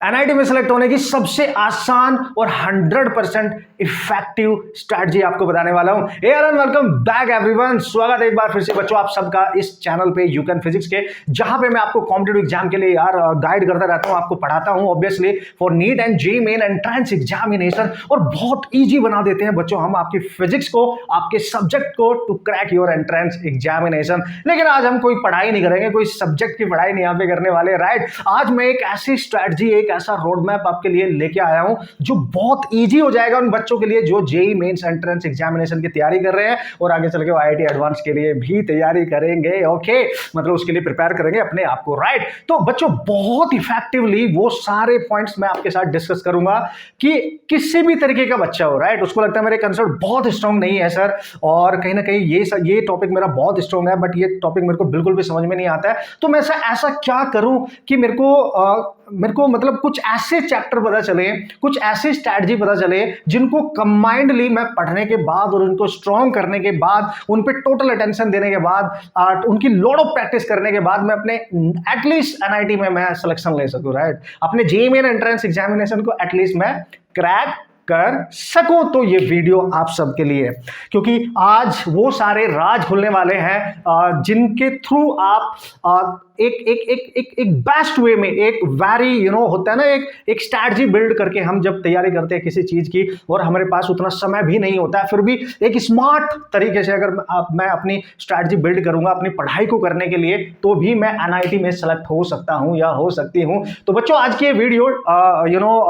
NIT में select होने की सबसे आसान और 100% इफेक्टिव स्ट्रैटेजी आपको बताने वाला हूं। हे एंड वेलकम बैक एवरीवन, स्वागत है एक बार फिर से बच्चों आप सबका इस चैनल पे यू कैन फिजिक्स के, जहां पे मैं आपको कॉम्पिटिटिव एग्जाम के लिए यार गाइड करता रहता हूं, आपको पढ़ाता हूं obviously for neat and JEE main entrance examination, और बहुत ईजी बना देते हैं बच्चों हम आपकी फिजिक्स को, आपके सब्जेक्ट को to crack your entrance examination. लेकिन आज हम कोई पढ़ाई नहीं करेंगे, कोई सब्जेक्ट की पढ़ाई नहीं यहाँ पे करने वाले, राइट। आज मैं एक ऐसी स्ट्रैटेजी, एक ऐसा रोड मैप आपके लिए लेके आया हूं जो बहुत इजी हो जाएगा उन बच्चों के लिए जो जेईई मेंस एंट्रेंस एग्जामिनेशन की तैयारी कर रहे हैं और आगे चल के आईआईटी एडवांस के लिए भी तैयारी करेंगे। ओके, मतलब उसके लिए प्रिपेयर करेंगे अपने आप को, राइट। तो बच्चों बहुत इफेक्टिवली वो सारे पॉइंट्स मैं आपके साथ डिस्कस करूंगा कि किसी भी तरीके का बच्चा हो, राइट, उसको लगता है मेरे कंसेप्ट बहुत स्ट्रांग नहीं है सर, और कहीं ना कहीं ये टॉपिक मेरा बहुत स्ट्रांग है बट ये टॉपिक मेरे को बिल्कुल भी समझ में नहीं आता है, तो मैं ऐसा क्या करूं कि मेरे को मतलब कुछ ऐसे चैप्टर पता चले, कुछ ऐसी स्ट्रैटेजी पता चले जिनको कंबाइंडली मैं पढ़ने के बाद और उनको स्ट्रॉन्ग करने के बाद, उन पे टोटल अटेंशन देने के बाद, उनकी लॉट ऑफ प्रैक्टिस करने के बाद मैं अपने एटलीस्ट एनआईटी में मैं सिलेक्शन ले सकूं, राइट। अपने जेईई मेन एंट्रेंस एग्जामिनेशन को एटलीस्ट मैं क्रैक कर सकूं। तो ये वीडियो आप सबके लिए, क्योंकि आज वो सारे राज खुलने वाले हैं जिनके थ्रू आप एक बेस्ट वे में, एक वेरी होता है ना, एक स्ट्रैटेजी बिल्ड करके हम जब तैयारी करते हैं किसी चीज की और हमारे पास उतना समय भी नहीं होता है, फिर भी एक स्मार्ट तरीके से अगर मैं अपनी स्ट्रैटेजी बिल्ड करूंगा अपनी पढ़ाई को करने के लिए, तो भी मैं एनआईटी में सेलेक्ट हो सकता हूं या हो सकती हूं। तो बच्चों आज की ये वीडियो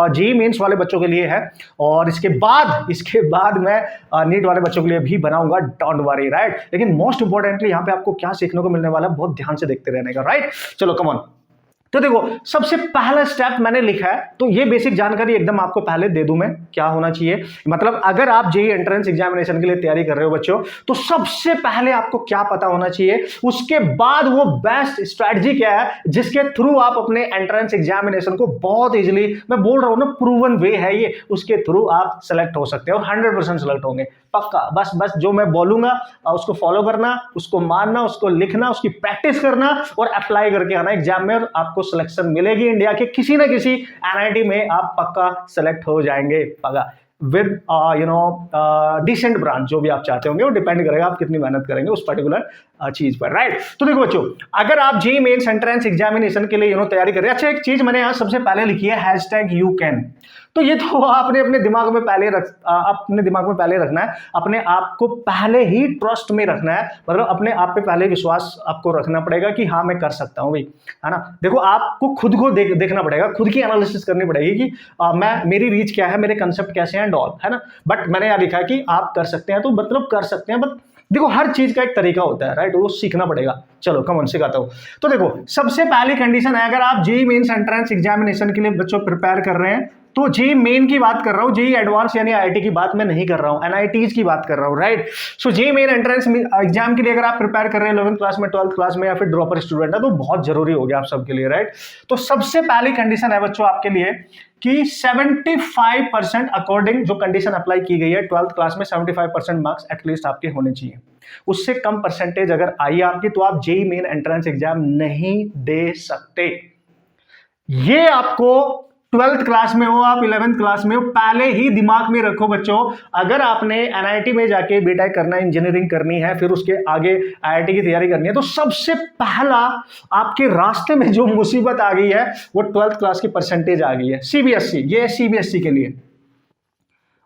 जेईई मेंस वाले बच्चों के लिए है और इसके बाद मैं नीट वाले बच्चों के लिए भी बनाऊंगा, डोंट वरी, राइट। लेकिन मोस्ट इंपॉर्टेंटली यहाँ पे आपको क्या सीखने को मिलने वाला है, बहुत ध्यान से देखते रहने का, राइट। चलो कम ऑन। तो देखो सबसे पहला स्टेप मैंने लिखा है, तो ये बेसिक जानकारी एकदम आपको पहले दे दूं मैं, क्या होना चाहिए। मतलब अगर आप जेईई एंट्रेंस एग्जामिनेशन के लिए तैयारी कर रहे हो बच्चों, तो सबसे पहले आपको क्या पता होना चाहिए, उसके बाद वो बेस्ट स्ट्रैटेजी क्या है जिसके थ्रू आप अपने एंट्रेंस एग्जामिनेशन को बहुत इजीली, मैं बोल रहा हूं ना प्रूवन वे है ये, उसके थ्रू आप सेलेक्ट हो सकते हैं और 100% सेलेक्ट होंगे पक्का। बस जो मैं बोलूंगा उसको फॉलो करना, उसको मानना, उसको लिखना, उसकी प्रैक्टिस करना और अप्लाई करके आना एग्जाम में, और आपको सिलेक्शन मिलेगी इंडिया के किसी ना किसी एनआईटी में, आप पक्का सेलेक्ट हो जाएंगे पक्का, विद डिसेंट ब्रांच, जो भी आप चाहते होंगे वो डिपेंड करेगा आप कितनी मेहनत करेंगे उस पर्टिकुलर चीज पर, राइट। तो देखो बच्चों, अगर आप जेईई मेंस एंट्रेंस एग्जामिनेशन के लिए तैयारी कर रहे हैं, अच्छा एक चीज मैंने यहां सबसे पहले लिखी है #YouCan, तो ये तो आपने अपने दिमाग में पहले रखना है, अपने आप को पहले ही ट्रस्ट में रखना है, मतलब अपने आप पे पहले विश्वास आपको रखना पड़ेगा कि हाँ मैं कर सकता हूं भाई, है ना। देखो आपको खुद को देखना पड़ेगा, खुद की एनालिसिस करनी पड़ेगी कि मेरी रीच क्या है, मेरे कंसेप्ट कैसे हैं एंड ऑल, है ना। बट मैंने यहाँ लिखा है कि आप कर सकते हैं, तो मतलब कर सकते हैं, बट देखो हर चीज का एक तरीका होता है, राइट, वो सीखना पड़ेगा। चलो कम ऑन सिखाता हूं। तो देखो सबसे पहली कंडीशन है, अगर आप जेईई मेंस एंट्रेंस एग्जामिनेशन के लिए बच्चों प्रिपेयर कर रहे हैं, तो जेईई मेन की बात कर रहा हूं, जेईई एडवांस यानी आईआईटी की बात मैं नहीं कर रहा हूं, एनआईटीज की बात कर रहा हूं, राइट। सो जेईई मेन एंट्रेंस एग्जाम के लिए अगर आप प्रिपेयर कर रहे हैं 11th क्लास में, 12th क्लास में, या फिर ड्रॉपर स्टूडेंट है, तो बहुत जरूरी हो गया आप सबके लिए, राइट। तो सबसे पहली कंडीशन है बच्चों आपके लिए कि 75% अकॉर्डिंग जो कंडीशन अप्लाई की गई है 12th क्लास में, 75% मार्क्स एटलीस्ट आपके होने चाहिए। उससे कम परसेंटेज अगर आई आपकी, तो आप जेईई मेन एंट्रेंस एग्जाम नहीं दे सकते। ये आपको 12th क्लास में हो, आप 11th क्लास में हो, पहले ही दिमाग में रखो बच्चों। अगर आपने एनआईटी में जाके बीटेक करना है, इंजीनियरिंग करनी है, फिर उसके आगे आईआईटी की तैयारी करनी है, तो सबसे पहला आपके रास्ते में जो मुसीबत आ गई है वो 12th क्लास की परसेंटेज आ गई है। सीबीएसई, ये सीबीएसई के लिए,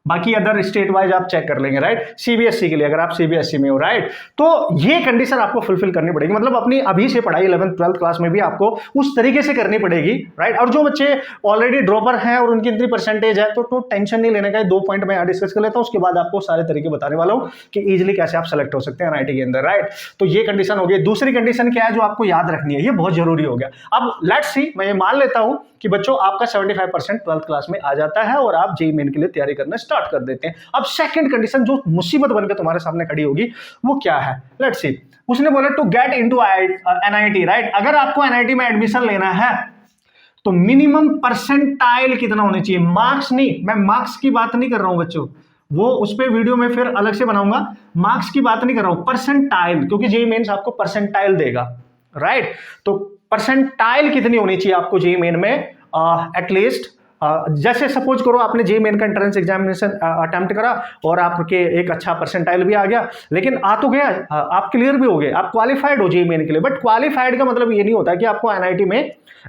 बाकी अदर स्टेट वाइज आप चेक कर लेंगे, राइट। सीबीएसई के लिए अगर आप सीबीएसई में हो, राइट, तो ये कंडीशन आपको फुलफिल करनी पड़ेगी, मतलब अपनी अभी से पढ़ाई 11th 12th क्लास में भी आपको उस तरीके से करनी पड़ेगी, राइट। और जो बच्चे ऑलरेडी ड्रॉपर हैं और उनकी इतनी परसेंटेज है, तो टेंशन नहीं लेने का, 2 पॉइंट मैं यहाँ डिस्कस कर लेता हूँ, उसके बाद आपको सारे तरीके बताने वाला हूँ कि इजिली कैसे आप सेलेक्ट हो सकते हैं एनआईटी के अंदर, राइट। तो ये कंडीशन हो गई। दूसरी कंडीशन क्या है जो आपको याद रखनी है, ये बहुत जरूरी हो गया। अब लेट्स सी, मैं ये मान लेता हूं कि बच्चों आपका 75% 12th क्लास में आ जाता है और आप जेईई मेन के लिए तैयारी करना स्टार्ट कर देते हैं। अब सेकंड कंडीशन जो मुसीबत बनकर तुम्हारे सामने खड़ी होगी वो क्या है, लेट्स सी। उसने बोला to get into NIT, right. अगर आपको एनआईटी में एडमिशन लेना है तो मिनिमम परसेंटाइल कितना होने चाहिए, मार्क्स नहीं, मैं मार्क्स की बात नहीं कर रहा हूं बच्चों, वो उस पे वीडियो में फिर अलग से बनाऊंगा, मार्क्स की बात नहीं कर रहा हूं, परसेंटाइल, क्योंकि जेईई मेंस आपको परसेंटाइल देगा, राइट। तो परसेंटाइल कितनी होनी चाहिए आपको जेईई मेन में, एटलीस्ट जैसे सपोज करो आपने जेईई मेन का एंट्रेंस एग्जामिनेशन अटेम्प्ट करा और आपके एक अच्छा परसेंटाइल भी आ गया, लेकिन आ तो गया, आप क्लियर भी हो गए, आप क्वालिफाइड हो जेईई मेन के लिए। बट क्वालिफाइड का मतलब ये नहीं होता कि आपको एनआईटी में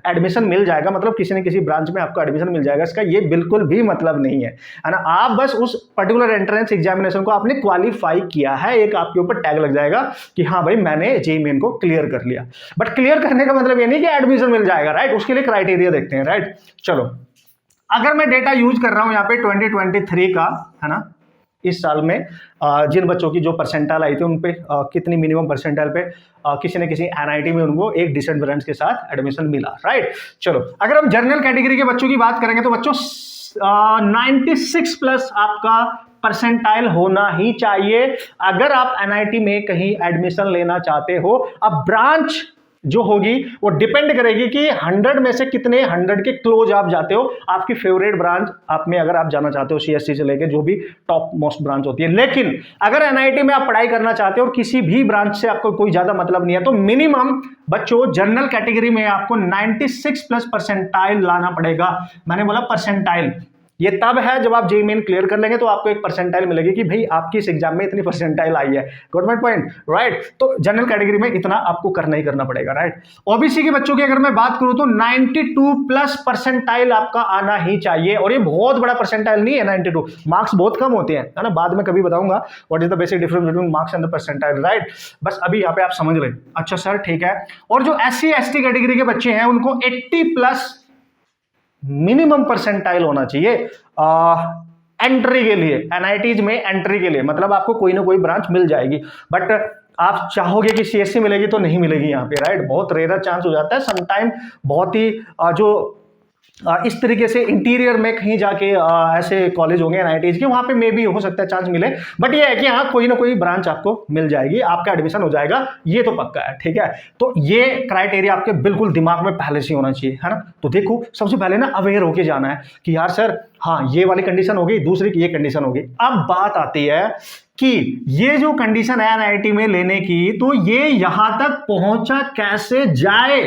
एडमिशन मिल जाएगा, मतलब किसी न किसी ब्रांच में आपको एडमिशन मिल जाएगा, इसका ये बिल्कुल भी मतलब नहीं है ना। आप बस उस पर्टिकुलर एंट्रेंस एग्जामिनेशन को आपने क्वालिफाई किया है, एक आपके ऊपर टैग लग जाएगा कि हाँ भाई मैंने जेईई मेन को क्लियर कर लिया। बट क्लियर करने का मतलब ये नहीं कि एडमिशन मिल जाएगा, राइट। उसके लिए क्राइटेरिया देखते हैं, राइट। चलो, अगर मैं डेटा यूज कर रहा हूं यहाँ पे 2023 का, है ना, इस साल में जिन बच्चों की जो परसेंटाइल आई थी उन पे कितनी मिनिमम परसेंटाइल पे किसी न किसी एनआईटी में उनको एक डिसेंट ब्रांच के साथ एडमिशन मिला, राइट। चलो, अगर हम जनरल कैटेगरी के बच्चों की बात करेंगे तो बच्चों 96 प्लस आपका परसेंटाइल होना ही चाहिए अगर आप एनआईटी में कहीं एडमिशन लेना चाहते हो। अब ब्रांच जो होगी वो डिपेंड करेगी कि 100 में से कितने 100 के क्लोज आप जाते हो, आपकी फेवरेट ब्रांच आप में अगर आप जाना चाहते हो सीएससी से लेके जो भी टॉप मोस्ट ब्रांच होती है। लेकिन अगर एनआईटी में आप पढ़ाई करना चाहते हो और किसी भी ब्रांच से आपको कोई ज्यादा मतलब नहीं है, तो मिनिमम बच्चों जनरल कैटेगरी में आपको 96 प्लस परसेंटाइल लाना पड़ेगा। मैंने बोला परसेंटाइल, ये तब है जब आप जेईई मेन क्लियर कर लेंगे तो आपको एक परसेंटाइल मिलेगी कि भाई आपकी इस एग्जाम में इतनी परसेंटाइल आई है। Government point, right. तो जनरल कैटेगरी में इतना आपको करना ही करना पड़ेगा, राइट। ओबीसी के बच्चों की अगर मैं बात करूं तो 92 प्लस परसेंटाइल आपका आना ही चाहिए, और ये बहुत बड़ा परसेंटाइल नहीं है 92, मार्क्स बहुत कम होते हैं, है ना। बाद में कभी बताऊंगा what is the basic difference between marks and the percentile, right. बस अभी यहाँ पे आप समझ लें। अच्छा सर, ठीक है। और जो एससी एसटी कैटेगरी के बच्चे हैं उनको 80 प्लस मिनिमम परसेंटाइल होना चाहिए एंट्री के लिए, एनआईटीज में एंट्री के लिए। मतलब आपको कोई ना कोई ब्रांच मिल जाएगी, बट आप चाहोगे कि सीएससी मिलेगी तो नहीं मिलेगी यहाँ पे, राइट। बहुत रेयर चांस हो जाता है समटाइम, बहुत ही जो इस तरीके से इंटीरियर में कहीं जाके ऐसे कॉलेज होंगे एनआईटीज के, वहां पे मे भी हो सकता है चांस मिले, बट ये है कि हाँ कोई ना कोई ब्रांच आपको मिल जाएगी, आपका एडमिशन हो जाएगा, ये तो पक्का है, ठीक है। तो ये क्राइटेरिया आपके बिल्कुल दिमाग में पहले से होना चाहिए, है ना। तो देखो, सबसे पहले ना अवेयर होके जाना है कि यार सर हाँ ये वाली कंडीशन होगी, दूसरी की ये कंडीशन होगी। अब बात आती है कि ये जो कंडीशन है एनआईटी में लेने की, तो ये यहां तक पहुंचा कैसे जाए,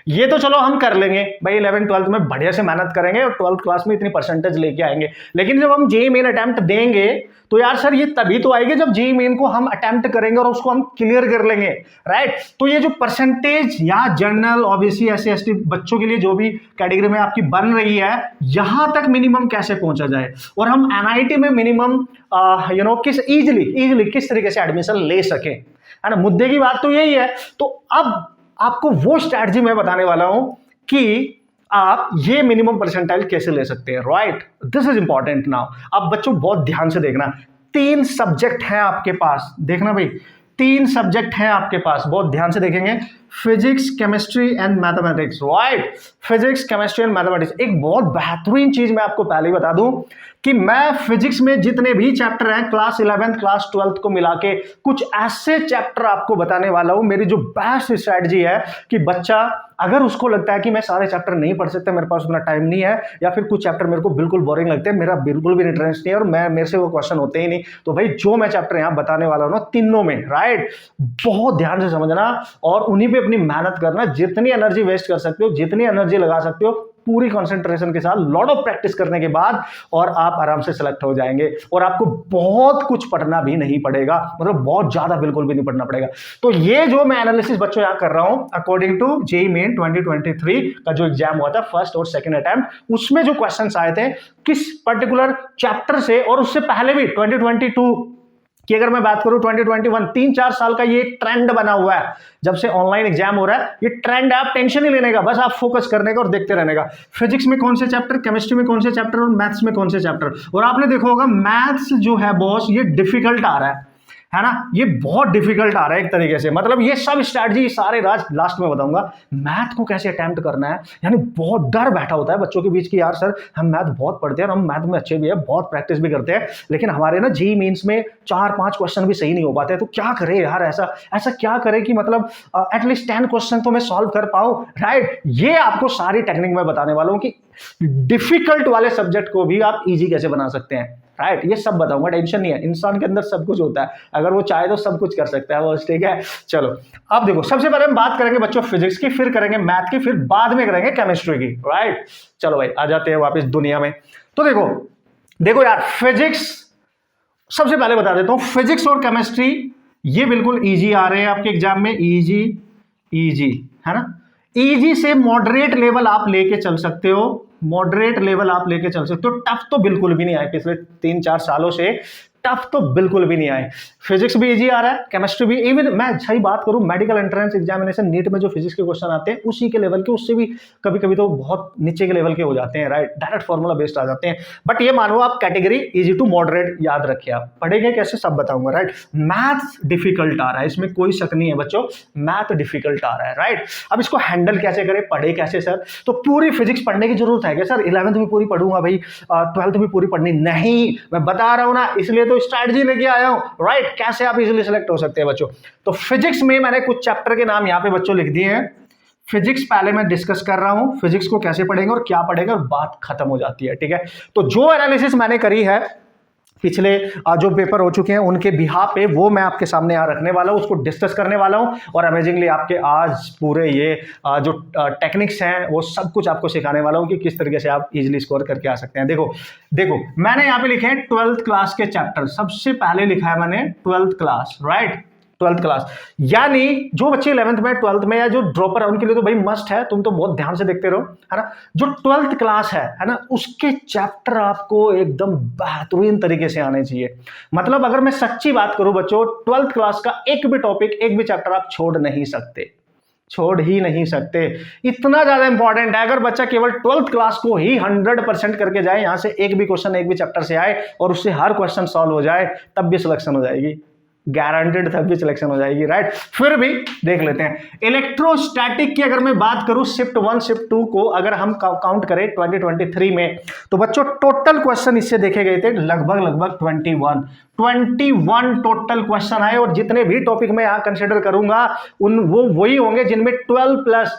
ये तो चलो हम कर लेंगे भाई, 11th 12th में बढ़िया से मेहनत करेंगे और 12th क्लास में इतनी परसेंटेज लेके आएंगे। लेकिन जब हम जेईई मेन अटेम्प्ट देंगे तो यार सर ये तभी तो आएगी जब जेईई मेन को हम अटेम्प्ट करेंगे और उसको हम क्लियर कर लेंगे, राइट। तो ये जो परसेंटेज यहाँ जनरल ओबीसी एससी एसटी बच्चों के लिए जो भी कैटेगरी में आपकी बन रही है, यहां तक मिनिमम कैसे पहुंचा जाए और हम एनआईटी में मिनिमम किस इजिली किस तरीके से एडमिशन ले सके, है ना। मुद्दे की बात तो यही है। तो अब आपको वो स्ट्रैटेजी मैं बताने वाला हूं कि आप ये मिनिमम परसेंटाइल कैसे ले सकते हैं, right. This is important now. अब बच्चों बहुत ध्यान से देखना, 3 सब्जेक्ट हैं आपके पास, देखना भाई 3 सब्जेक्ट हैं आपके पास, बहुत ध्यान से देखेंगे। Physics, chemistry and mathematics, right. Physics, chemistry and mathematics. एक बहुत बेहतरीन चीज मैं आपको पहले ही बता दूं कि मैं फिजिक्स में जितने भी चैप्टर हैं क्लास 11th क्लास 12th को मिला के कुछ ऐसे चैप्टर आपको बताने वाला हूं। मेरी जो बेस्ट स्ट्रैटेजी है कि बच्चा अगर उसको लगता है कि मैं सारे चैप्टर नहीं पढ़ सकता, मेरे पास उतना टाइम नहीं है, या फिर कुछ चैप्टर मेरे को बिल्कुल बोरिंग लगते हैं, मेरा बिल्कुल भी इंटरेस्ट नहीं है और मेरे से वो क्वेश्चन होते ही नहीं, तो भाई जो मैं चैप्टर यहाँ बताने वाला हूं ना तीनों में, राइट, बहुत ध्यान से समझना और उन्हीं पे अपनी मेहनत करना। जितनी एनर्जी वेस्ट कर सकते हो, जितनी एनर्जी लगा सकते हो, पूरी कंसंट्रेशन के साथ लॉट ऑफ प्रैक्टिस करने के बाद और आप आराम से सिलेक्ट हो जाएंगे और आपको बहुत कुछ पढ़ना भी नहीं पड़ेगा, मतलब बहुत ज्यादा बिल्कुल भी नहीं पढ़ना पड़ेगा। तो ये जो मैं एनालिसिस बच्चों यहां कर रहा हूं अकॉर्डिंग टू जेईई मेन 2023 का जो एग्जाम हुआ था फर्स्ट और सेकंड अटेम्प्ट, उसमें जो क्वेश्चंस आए थे किस पर्टिकुलर चैप्टर से, और उससे पहले भी 2022 कि अगर मैं बात करूं 2021, 3-4 साल का ये ट्रेंड बना हुआ है, जब से ऑनलाइन एग्जाम हो रहा है ये ट्रेंड है। आप टेंशन नहीं लेने का, बस आप फोकस करने का और देखते रहने का। फिजिक्स में कौन से चैप्टर, केमिस्ट्री में कौन से चैप्टर और मैथ्स में कौन से चैप्टर। और आपने देखा होगा मैथ्स जो है बॉस ये डिफिकल्ट आ रहा है ना, ये बहुत डिफिकल्ट आ रहा है एक तरीके से। मतलब ये सब स्ट्रैटेजी सारे राज लास्ट में बताऊंगा। मैथ को कैसे अटेम्प्ट करना है, यानी बहुत डर बैठा होता है बच्चों के बीच की यार सर हम मैथ बहुत पढ़ते हैं और हम मैथ में अच्छे भी है, बहुत प्रैक्टिस भी करते हैं, लेकिन हमारे ना जेईई मेंस में 4-5 क्वेश्चन भी सही नहीं हो पाते, तो क्या करें यार, ऐसा क्या करें कि मतलब एटलीस्ट 10 क्वेश्चन तो मैं सॉल्व कर पाऊं, राइट। ये आपको सारी टेक्निक मैं बताने वाला हूं कि डिफिकल्ट वाले सब्जेक्ट को भी आप इजी कैसे बना सकते हैं, राइट। ये सब बताऊंगा, टेंशन नहीं है, इंसान के अंदर सब कुछ होता है, अगर वो चाहे तो सब कुछ कर सकता है बस, ठीक है। चलो अब देखो, सबसे पहले हम बात करेंगे बच्चों फिजिक्स की, फिर करेंगे मैथ की, फिर बाद में करेंगे केमिस्ट्री की, राइट। चलो भाई आ जाते हैं वापस दुनिया में। तो देखो देखो यार, फिजिक्स सबसे पहले बता देता हूं, फिजिक्स और केमिस्ट्री ये बिल्कुल इजी आ रहे हैं आपके एग्जाम में, इजी इजी है ना। इजी से मॉडरेट लेवल आप लेके चल सकते हो, मॉडरेट लेवल आप लेके चल सकते हो, टफ तो बिल्कुल भी नहीं आए पिछले 3-4 सालों से, टफ तो बिल्कुल भी नहीं आए। फिजिक्स भी इजी आ रहा है, केमिस्ट्री भी, इवन मैं सही बात करूं मेडिकल एंट्रेंस एग्जामिनेशन नीट में जो फिजिक्स के क्वेश्चन आते हैं उसी के लेवल के, उससे भी कभी कभी तो बहुत नीचे के लेवल के हो जाते हैं, राइट, डायरेक्ट फॉर्मूला बेस्ड आ जाते हैं। बट ये मानो आप कैटेगरी इजी टू मॉडरेट याद रखिए, आप पढ़ेंगे कैसे सब बताऊंगा, राइट। मैथ्स डिफिकल्ट आ रहा है, इसमें कोई शक नहीं है बच्चों, मैथ डिफिकल्ट आ रहा है, राइट। अब इसको हैंडल कैसे करें, पढ़े कैसे सर, तो पूरी फिजिक्स पढ़ने की जरूरत है क्या सर, 11th भी पूरी पढ़ूंगा भाई, 12th भी पूरी पढ़नी, नहीं, मैं बता रहा हूं ना, इसलिए तो स्ट्रैटेजी लेके आया हूं, राइट। कैसे आप इजीली सेलेक्ट हो सकते हैं बच्चों। तो फिजिक्स में मैंने कुछ चैप्टर के नाम यहां पे बच्चों लिख दिए हैं। फिजिक्स पहले मैं डिस्कस कर रहा हूं, फिजिक्स को कैसे पढ़ेंगे और क्या पढ़ेंगे, और बात खत्म हो जाती है, ठीक है। तो जो एनालिसिस मैंने करी है पिछले जो पेपर हो चुके हैं उनके बिहाफ पे, वो मैं आपके सामने यहाँ रखने वाला हूँ, उसको डिस्कस करने वाला हूँ, और अमेजिंगली आपके आज पूरे ये जो टेक्निक्स हैं वो सब कुछ आपको सिखाने वाला हूँ कि किस तरीके से आप इजीली स्कोर करके आ सकते हैं। देखो देखो मैंने यहाँ पे लिखे हैं 12th क्लास के चैप्टर, सबसे पहले लिखा है मैंने 12th class, right, 12th class. यानी जो बच्चे 11th में 12th में या जो ड्रॉपर है उनके लिए तो भाई मस्ट है, तुम तो बहुत ध्यान से देखते रहो, है ना। जो 12th क्लास है ना, उसके चैप्टर आपको एकदम बेहतरीन तरीके से आने चाहिए। मतलब अगर मैं सच्ची बात करूं बच्चों, 12th क्लास का एक भी टॉपिक, एक भी चैप्टर आप छोड़ नहीं सकते, छोड़ ही नहीं सकते, इतना ज्यादा इंपॉर्टेंट है। अगर बच्चा केवल 12th क्लास को ही 100% करके जाए, यहां से एक भी क्वेश्चन एक भी चैप्टर से आए और उससे हर क्वेश्चन सॉल्व हो जाए, तब भी सिलेक्शन हो जाएगी, गारंटेड, तब भी सिलेक्शन हो जाएगी, राइट। फिर भी देख लेते हैं इलेक्ट्रोस्टैटिक की अगर मैं बात करूं, शिफ्ट 1 शिफ्ट 2 को अगर हम काउंट करें 2023 में, तो बच्चों टोटल क्वेश्चन इससे देखे गए थे लगभग 21 टोटल क्वेश्चन आए, और जितने भी टॉपिक मैं यहां कंसिडर करूंगा उन वो वही होंगे जिनमें 12 प्लस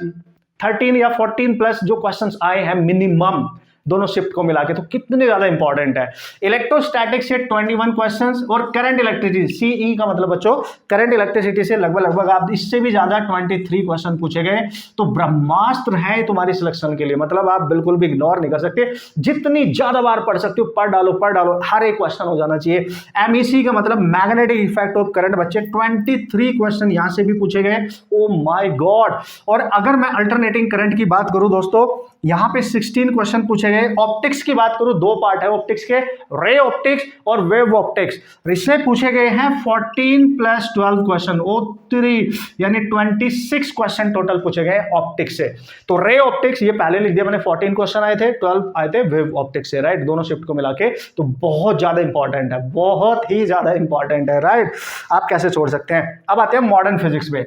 13 या 14 प्लस जो क्वेश्चंस आए हैं मिनिमम, दोनों शिफ्ट को मिला के। तो कितने ज्यादा इंपॉर्टेंट है। इलेक्ट्रोस्टैटिक से 21 क्वेश्चंस, और करंट इलेक्ट्रिसिटी, सीई का मतलब बच्चों करंट इलेक्ट्रिसिटी से लगभग आप इससे भी ज्यादा 23 क्वेश्चन पूछे गए। तो ब्रह्मास्त्र है तुम्हारी सिलेक्शन के लिए, मतलब आप बिल्कुल भी इग्नोर नहीं कर सकते, जितनी ज्यादा बार पढ़ सकते हो पढ़ डालो, हर एक क्वेश्चन हो जाना चाहिए। एमईसी का मतलब मैग्नेटिक इफेक्ट ऑफ करंट, बच्चे 23 क्वेश्चन यहां से भी पूछे गए, ओ माय गॉड। और अगर मैं अल्टरनेटिंग करंट की बात करूं दोस्तों, यहां पे 16 क्वेश्चन पूछे गए। ऑप्टिक्स की बात करूं, दो पार्ट है ऑप्टिक्स के, रे ऑप्टिक्स और वेव ऑप्टिक्स, इसमें पूछे गए हैं 14 प्लस 12 क्वेश्चन, ओ 3 यानी 26 क्वेश्चन टोटल पूछे गए ऑप्टिक्स से। तो रे ऑप्टिक्स ये पहले लिख दिया मैंने, 14 क्वेश्चन आए थे, 12 आए थे वेव ऑप्टिक्स से, राइट, दोनों शिफ्ट को मिला के। तो बहुत ज्यादा इंपॉर्टेंट है, बहुत ही ज्यादा इंपॉर्टेंट है, राइट। आप कैसे छोड़ सकते हैं। अब आते हैं मॉडर्न फिजिक्स में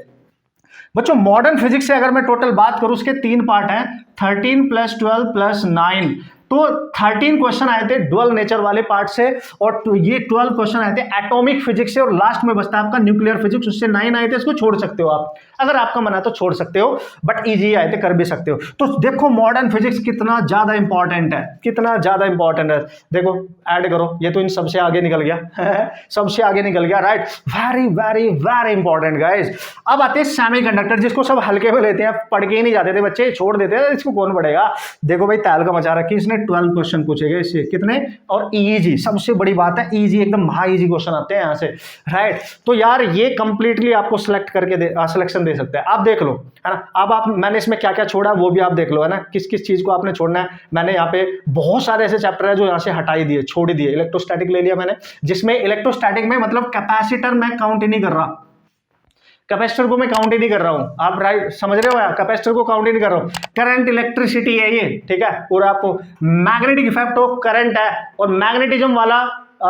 बच्चों। मॉडर्न फिजिक्स से अगर मैं टोटल बात करूं, उसके 3 पार्ट हैं, 13 प्लस 12 प्लस 9। तो 13 क्वेश्चन आए थे ड्यूअल नेचर वाले पार्ट से, और ये 12 क्वेश्चन आए थे एटॉमिक फिजिक्स से, और लास्ट में बचता है आपका न्यूक्लियर फिजिक्स, उससे 9 आए थे। इसको छोड़ सकते हो आप, अगर आपका मन है तो छोड़ सकते हो, बट इजी आए थे, कर भी सकते हो। तो देखो मॉडर्न फिजिक्स कितना ज्यादा इंपॉर्टेंट है, कितना ज्यादा इंपॉर्टेंट है। देखो ऐड करो, ये तो इन सबसे आगे निकल गया सबसे आगे निकल गया, right. Very very very important guys. अब आते हैं सेमीकंडक्टर, जिसको सब हल्के में लेते हैं, पढ़ के ही नहीं जाते थे बच्चे, छोड़ देते हैं, इसको कौन पढ़ेगा। देखो भाई तहलका मचा रखी इसने, 12 क्वेश्चन पूछे गए इससे, कितने, और इजी, सबसे बड़ी बात है इजी, एकदम हाई इजी क्वेश्चन आते हैं यहां से, राइट। तो यार ये कंप्लीटली आपको सिलेक्ट करके सिलेक्शन दे सकते हैं, आप देख लो, है ना। अब आप, मैंने इसमें क्या क्या छोड़ा वो भी आप देख लो, है ना, किस किस चीज को आपने छोड़ना है। मैंने यहाँ पे बहुत सारे ऐसे चैप्टर है जो यहाँ से हटाई दिए, छोड़ दिए। इलेक्ट्रोस्टैटिक ले लिया मैंने, जिसमें इलेक्ट्रोस्टैटिक में मतलब कैपेसिटर मैं काउंट ही नहीं कर रहा, कैपेसिटर को मैं काउंट ही नहीं कर रहा हूं, आप राइट समझ रहे हो यार, कैपेसिटर को काउंट ही नहीं कर रहा हूं। करंट इलेक्ट्रिसिटी है ये, ठीक है, पूरा आपको मैग्नेटिक इफेक्ट ऑफ करंट है, और मैग्नेटिज्म वाला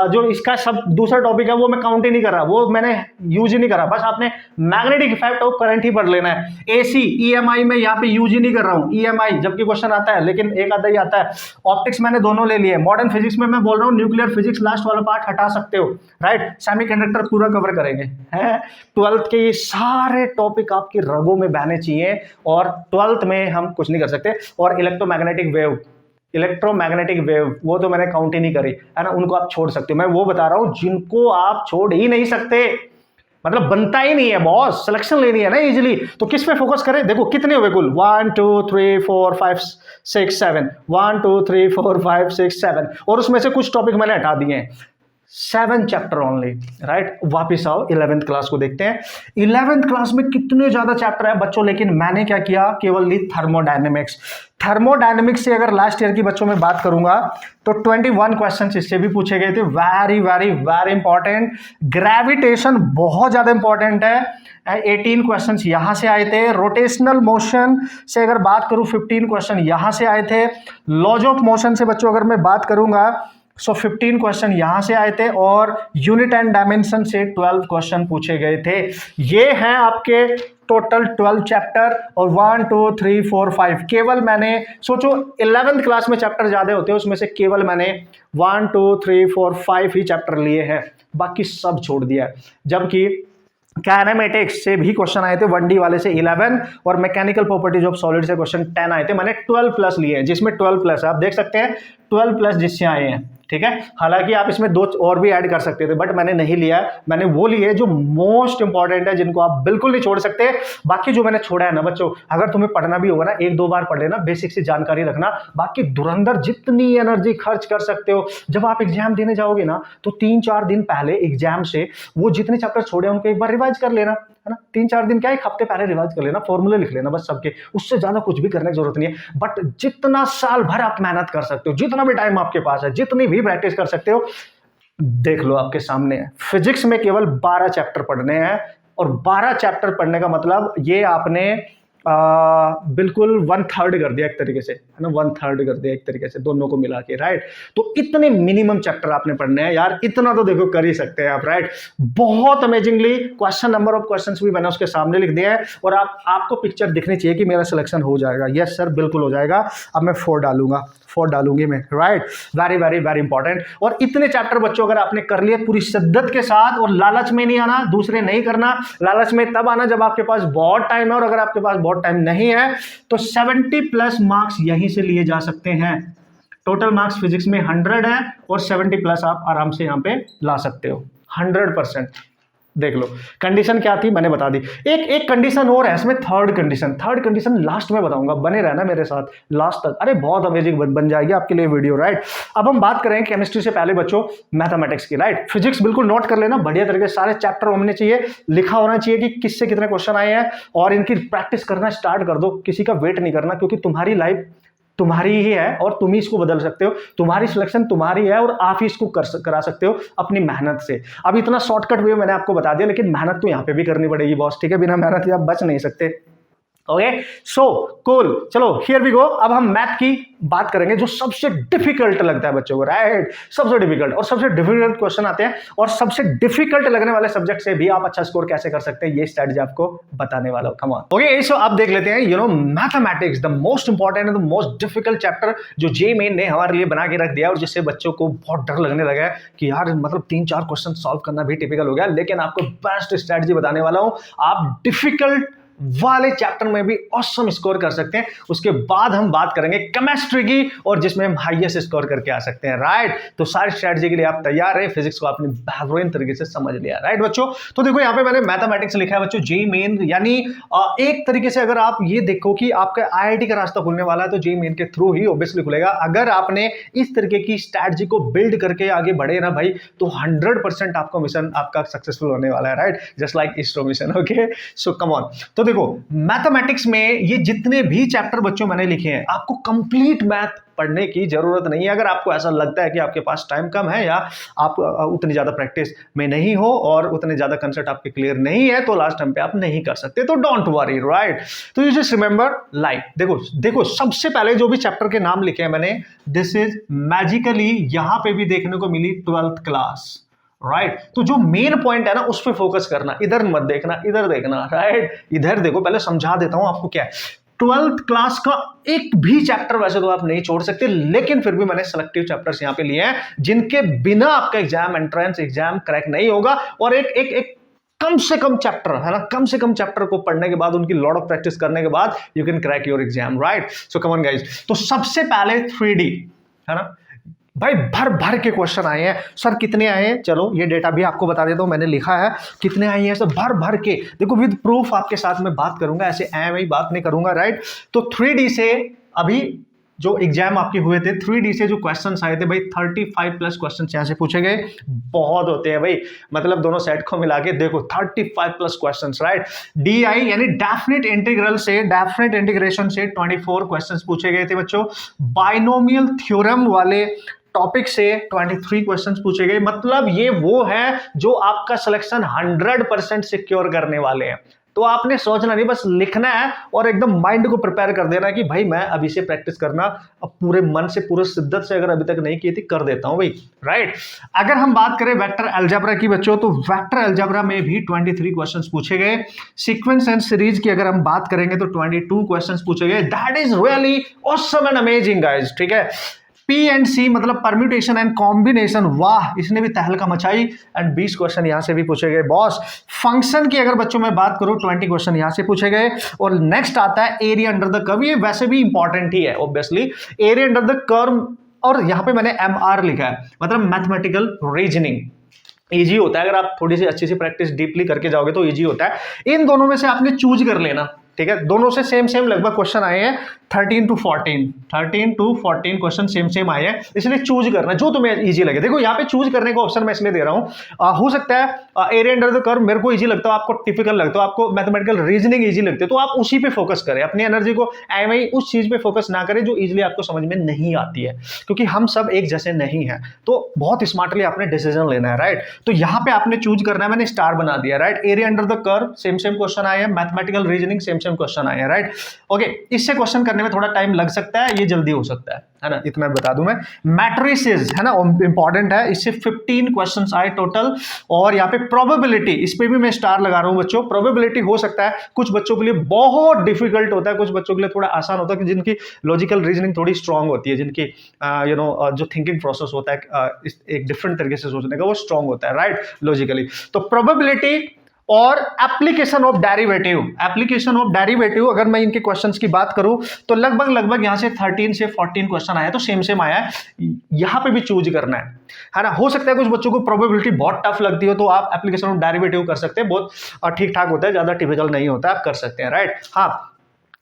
जो इसका सब दूसरा टॉपिक है वो मैं काउंट ही नहीं कर रहा, वो मैंने यूज ही नहीं करा। बस आपने मैग्नेटिक इफेक्ट ऑफ करंट ही पढ़ लेना है। एसी ईएमआई में यहाँ पे यूज ही नहीं कर रहा हूँ, ईएमआई जबकि क्वेश्चन आता है, लेकिन एक आधा ही आता है। ऑप्टिक्स मैंने दोनों ले लिए। मॉडर्न फिजिक्स में मैं बोल रहा हूँ न्यूक्लियर फिजिक्स लास्ट वाला पार्ट हटा सकते हो, राइट। सेमीकंडक्टर पूरा कवर करेंगे, है 12th के ये सारे टॉपिक आपकी रगों में बहने चाहिए, और 12th में हम कुछ नहीं कर सकते। और इलेक्ट्रोमैग्नेटिक वेव, इलेक्ट्रोमैग्नेटिक वेव वो तो मैंने काउंट ही नहीं करी है ना, उनको आप छोड़ सकते हो। मैं वो बता रहा हूं जिनको आप छोड़ ही नहीं सकते, मतलब बनता ही नहीं है बॉस, सिलेक्शन लेनी है ना इजीली। तो किस पे फोकस करें? देखो कितने हुए कुल, 1 2 3 4 5 6 7, 1 2 3 4 5 6 7, और उसमें से कुछ टॉपिक मैंने हटा दिए हैं। 7 चैप्टर ओनली, राइट। वापिस आओ 11th क्लास को देखते हैं। 11th क्लास में कितने ज्यादा चैप्टर है बच्चों, लेकिन मैंने क्या किया, केवल ली थर्मोडायनेमिक्स। थर्मोडायनेमिक्स से अगर लास्ट ईयर की बच्चों में बात करूंगा तो 21 क्वेश्चन इससे भी पूछे गए थे, very very very important. Gravitation बहुत ज्यादा इंपॉर्टेंट है, 18 क्वेश्चंस यहां से आए थे। रोटेशनल मोशन से अगर बात करूं 15 क्वेश्चन यहां से आए थे। लॉज ऑफ मोशन से बच्चों अगर मैं बात करूंगा सो 15 क्वेश्चन यहां से आए थे, और यूनिट एंड डायमेंशन से 12 क्वेश्चन पूछे गए थे। ये हैं आपके टोटल 12 चैप्टर, और 1 2 3 4 5 केवल मैंने, सोचो 11th क्लास में चैप्टर ज्यादा होते हैं, उसमें से केवल मैंने 1 2 3 4 5 ही चैप्टर लिए हैं, बाकी सब छोड़ दिया है। जबकि काइनेमेटिक्स से भी क्वेश्चन आए थे, 1D वाले से 11, और मैकेनिकल प्रॉपर्टीज ऑफ सॉलिड से क्वेश्चन 10 आए थे। मैंने 12 प्लस लिए हैं, जिसमें 12 प्लस आप देख सकते हैं 12 प्लस जिससे आए हैं, ठीक है। हालांकि आप इसमें 2 और भी ऐड कर सकते थे, बट मैंने नहीं लिया। मैंने वो लिए जो मोस्ट इंपॉर्टेंट है, जिनको आप बिल्कुल नहीं छोड़ सकते। बाकी जो मैंने छोड़ा है ना बच्चों, अगर तुम्हें पढ़ना भी होगा ना, 1-2 बार पढ़ लेना, बेसिक से जानकारी रखना। बाकी धुरंधर जितनी एनर्जी खर्च कर सकते हो, जब आप एग्जाम देने जाओगे ना तो 3-4 दिन पहले एग्जाम से वो जितने चैप्टर छोड़े उनको एक बार रिवाइज कर लेना, है ना। 3-4 दिन क्या, 1 हफ्ते पहले रिवाइज कर लेना, फॉर्मूले लिख लेना बस सबके, उससे ज्यादा कुछ भी करने की जरूरत नहीं है। बट जितना साल भर आप मेहनत कर सकते हो, जितना भी टाइम आपके पास है, जितनी भी प्रैक्टिस कर सकते हो, देख लो आपके सामने है। फिजिक्स में केवल 12 चैप्टर पढ़ने हैं, और 12 चैप्टर पढ़ने का मतलब ये आपने बिल्कुल 1/3 कर दिया एक तरीके से, है ना, 1/3 कर दिया एक तरीके से दोनों को मिला के, राइट। तो इतने मिनिमम चैप्टर आपने पढ़ने हैं यार, इतना तो देखो कर ही सकते हैं आप, राइट। बहुत amazingly question, number of questions भी मैंने उसके सामने लिख दिया है, और आपको पिक्चर दिखनी चाहिए कि मेरा सिलेक्शन हो जाएगा। यस सर, बिल्कुल हो जाएगा। अब मैं 4 डालूंगी मैं, right. Very very very important. और इतने चैप्टर बच्चों अगर आपने कर लिए पूरी शिद्दत के साथ, और लालच में नहीं आना, दूसरे नहीं करना। लालच में तब आना जब आपके पास बहुत टाइम है, और अगर आपके पास बहुत टाइम नहीं है तो 70+ मार्क्स यहीं से लिए जा सकते हैं। टोटल मार्क्स फिजिक्स में 100 है, और 70+ आप आराम से यहां पे ला सकते हो, 100%। देख लो कंडीशन क्या थी मैंने बता दी। एक कंडीशन और है इसमें, थर्ड कंडीशन लास्ट में बताऊंगा, बने रहना मेरे साथ लास्ट तक। अरे बहुत अमेजिंग बन जाएगी आपके लिए वीडियो, राइट। अब हम बात करें केमिस्ट्री से पहले बच्चों मैथमेटिक्स की, राइट। फिजिक्स बिल्कुल नोट कर लेना बढ़िया तरीके से, सारे चैप्टर होने चाहिए, लिखा होना चाहिए कि किससे कितने क्वेश्चन आए हैं, और इनकी प्रैक्टिस करना स्टार्ट कर दो। किसी का वेट नहीं करना, क्योंकि तुम्हारी लाइफ तुम्हारी ही है, और तुम ही इसको बदल सकते हो। तुम्हारी सिलेक्शन तुम्हारी है, और आप ही इसको करा सकते हो अपनी मेहनत से। अब इतना शॉर्टकट वे मैंने आपको बता दिया, लेकिन मेहनत तो यहाँ पे भी करनी पड़ेगी बॉस, ठीक है। बिना मेहनत के आप बच नहीं सकते। ओके, सो कूल, चलो हियर वी गो। अब हम मैथ की बात करेंगे, जो सबसे डिफिकल्ट लगता है बच्चों को, राइट। सबसे डिफिकल्ट, और सबसे डिफिकल्ट क्वेश्चन आते हैं, और सबसे डिफिकल्ट लगने वाले सब्जेक्ट से भी आप अच्छा स्कोर कैसे कर सकते हैं, ये स्ट्रेटजी आपको बताने वाला हूं। Come on, okay. सो अब देख लेते हैं, mathematics the most important and the most difficult chapter, जो जे मेन ने हमारे लिए बना के रख दिया, और जिससे बच्चों को बहुत डर लगने लगा है कि यार मतलब 3-4 क्वेश्चन सॉल्व करना भी टिपिकल हो गया। लेकिन आपको बेस्ट स्ट्रेटजी बताने वाला हूं, आप डिफिकल्ट वाले चैप्टर में भी ऑसम स्कोर कर सकते हैं। उसके बाद हम बात करेंगे केमिस्ट्री की, और जिसमें हम हाईएस्ट स्कोर करके आ सकते हैं, राइट। तो सारी स्ट्रेटजी के लिए आप तैयार हैं। फिजिक्स को आपने बेहतरीन तरीके से समझ लिया, राइट बच्चों। तो देखो यहाँ पे मैंने मैथमेटिक्स लिखा है बच्चों, जे मेन, यानी एक तरीके से अगर आप ये देखो कि आपका IIT का रास्ता खुलने वाला है, तो जे मेन के थ्रू ही ऑब्वियसली खुलेगा। अगर आपने इस तरीके की स्ट्रेटजी को बिल्ड करके आगे बढ़े ना भाई, तो 100% आपका मिशन आपका सक्सेसफुल होने वाला है, right. Just like ISRO mission, okay. So come on. तो देखो मैथमेटिक्स में ये जितने भी चैप्टर बच्चों मैंने लिखे हैं, आपको कंप्लीट मैथ पढ़ने की जरूरत नहीं है। अगर आपको ऐसा लगता है कि आपके पास टाइम कम है, या आप उतनी ज्यादा प्रैक्टिस में नहीं हो, और उतने ज्यादा कंसेप्ट आपके क्लियर नहीं है, तो लास्ट टाइम पे आप नहीं कर सकते, तो डोंट वरी, राइट। तो यू जस्ट रिमेंबर लाइक, देखो सबसे पहले जो भी चैप्टर के नाम लिखे हैं मैंने, दिस इज मैजिकली यहां पे भी देखने को मिली 12th क्लास, राइट। तो जो मेन पॉइंट है ना, उस पर फोकस करना, इधर मत देखना, इधर देखना, राइट। इधर देखो, पहले समझा देता हूं आपको क्या है। 12th क्लास का एक भी चैप्टर वैसे तो आप नहीं छोड़ सकते, लेकिन फिर भी मैंने सेलेक्टिव चैप्टर्स यहां पे लिए हैं, जिनके बिना आपका एग्जाम, एंट्रेंस एग्जाम क्रैक नहीं होगा। और एक कम से कम चैप्टर, है ना, कम से कम चैप्टर को पढ़ने के बाद, उनकी लॉट ऑफ प्रैक्टिस करने के बाद you can crack your exam, right? So come on guys, तो सबसे पहले 3D, है ना भाई, भर भर के क्वेश्चन आए हैं। सर कितने आए हैं? चलो ये डेटा भी आपको बता देता हूं, मैंने लिखा है कितने आए हैं सर, भर भर के। देखो विद प्रूफ आपके साथ में बात करूंगा, ऐसे एम ही बात नहीं करूंगा, राइट? तो 3D से अभी जो एग्जाम आपके हुए थे, 3D से जो क्वेश्चंस आए थे भाई, 35 प्लस क्वेश्चंस यहां से पूछे गए। बहुत होते हैं भाई, मतलब दोनों सेट को मिला के देखो 35 प्लस क्वेश्चंस, राइट? DI यानी डेफिनेट इंटीग्रल से, डेफिनेट इंटीग्रेशन से 24 क्वेश्चंस पूछे गए थे बच्चों। बाइनोमियल थ्योरम वाले टॉपिक से 23 क्वेश्चंस पूछे गए। मतलब ये वो है जो आपका सिलेक्शन 100% सिक्योर करने वाले हैं। तो आपने सोचना नहीं, बस लिखना है और एकदम माइंड को प्रिपेयर कर देना कि भाई मैं अभी से प्रैक्टिस करना, अब पूरे मन से, पूरे शिद्दत से, अगर अभी तक नहीं की थी कर देता हूं भाई, राइट? अगर हम बात करें वेक्टर अलजेब्रा की बच्चों, तो वेक्टर अलजेब्रा में भी 23 क्वेश्चंस पूछे गए। सीक्वेंस एंड सीरीज की अगर हम बात करेंगे तो 22 क्वेश्चंस पूछे गए। That is really awesome and amazing guys, ठीक है? P&C मतलब परम्यूटेशन एंड कॉम्बिनेशन, वाह, इसने भी तहलका मचाई। एंड 20 क्वेश्चन यहां से भी पूछे गए बॉस। फंक्शन की अगर बच्चों में बात करूं, 20 क्वेश्चन यहां से पूछे गए। और नेक्स्ट आता है एरिया अंडर द कर्व। ये वैसे भी इंपॉर्टेंट ही है obviously, area under the curve. और यहां पे मैंने MR लिखा है, मतलब मैथमेटिकल रीजनिंग। इजी होता है, अगर आप थोड़ी सी अच्छी सी प्रैक्टिस डीपली करके जाओगे तो इजी होता है। इन दोनों में से आपने चूज कर लेना, ठीक है? दोनों से सेम सेम लगभग क्वेश्चन आए हैं, 13 to 14 क्वेश्चन सेम सेम आए हैं, इसलिए चूज करना जो तुम्हें इजी लगे। देखो यहाँ पे चूज करने का ऑप्शन मैं इसलिए दे रहा हूँ, हो सकता है एरिया अंडर द कर्व मेरे को इजी लगता है, आपको टिपिकल लगता है, आपको मैथमेटिकल रीजनिंग इजी लगती है, तो आप उसी पे फोकस करें, अपनी एनर्जी को एवं उस चीज पे फोकस ना करें जो इजिली आपको समझ में नहीं आती है, क्योंकि हम सब एक जैसे नहीं है। तो बहुत स्मार्टली आपने डिसीजन लेना है, राइट? तो यहाँ पे आपने चूज करना है, मैंने स्टार बना दिया, right? Area under the curve same same question आए हैं, mathematical reasoning same same question आए हैं, राइट? ओके, इससे क्वेश्चन करने में थोड़ा टाइम लग सकता है, ये जल्दी हो सकता है ना, इतना बता दूं मैं। मैट्रिसेस है ना, इंपॉर्टेंट है, इससे 15 क्वेश्चंस आए टोटल। और यहाँ पे प्रोबेबिलिटी, इस पे भी मैं स्टार लगा रहा हूं बच्चों। प्रोबेबिलिटी हो सकता है कुछ बच्चों के लिए बहुत डिफिकल्ट होता है, कुछ बच्चों के लिए थोड़ा आसान होता है, कि जिनकी लॉजिकल रीजनिंग थोड़ी स्ट्रांग होती है, जिनकी जो थिंकिंग प्रोसेस होता है एक डिफरेंट तरीके से सोचने का, वो स्ट्रांग होता है, राइट? लॉजिकली। तो प्रोबेबिलिटी और एप्लीकेशन ऑफ डेरिवेटिव, अगर मैं इनके क्वेश्चंस की बात करूं तो लगभग यहां से 13 से 14 क्वेश्चन आया, तो सेम सेम आया है। यहां पे भी चूज करना है ना? हो सकता है कुछ बच्चों को प्रोबेबिलिटी बहुत टफ लगती हो, तो आप एप्लीकेशन ऑफ डेरिवेटिव कर सकते हैं, बहुत ठीक ठाक होता है, ज्यादा टिपिकल नहीं होता, आप कर सकते हैं, राइट? हाँ,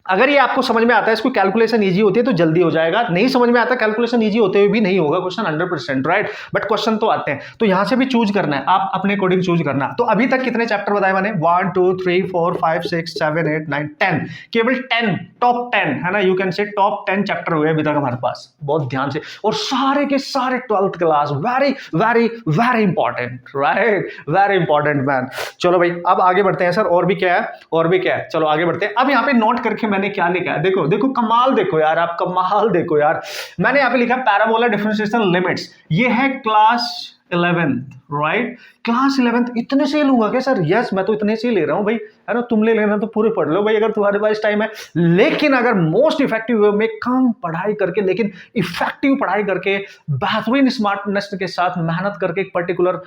अगर ये आपको समझ में आता है, इसको कैलकुलेशन इजी होती है तो जल्दी हो जाएगा, नहीं समझ में आता कैलकुलेशन इजी होते हुए भी नहीं होगा क्वेश्चन 100%, राइट? बट क्वेश्चन तो आते हैं, तो यहां से भी चूज करना है, आप अपने अकॉर्डिंग चूज करना। तो अभी तक कितने चैप्टर बताए मैंने? 1 2 3 4 5 6 7 8 9 10, केवल 10, टॉप 10 है ना, you can say top 10 chapter हुए अभी तक हमारे पास, बहुत ध्यान से। और सारे के सारे 12th class, very very very important, right? Very important man. चलो भाई अब आगे बढ़ते हैं सर, और भी क्या है, और भी क्या है, चलो आगे बढ़ते हैं। अब यहाँ पे नोट करके मैंने क्या लिखा है, देखो देखो, कमाल देखो यार, आप कमाल देखो यार। मैंने यहाँ पे लिखा पैराबोला डिफरेंशिएशन लिमिट्स, ये है class 11th, right? Class 11th इतने से लूंगा क्या सर? यस, मैं तो इतने से ही ले रहा हूं भाई, है ना? तुम ले लेना तो पूरे पढ़ लो भाई, अगर तुम्हारे पास टाइम है। लेकिन अगर मोस्ट इफेक्टिव वे में कम पढ़ाई करके, लेकिन इफेक्टिव पढ़ाई करके, बेहतरीन स्मार्टनेस के साथ मेहनत करके, एक पर्टिकुलर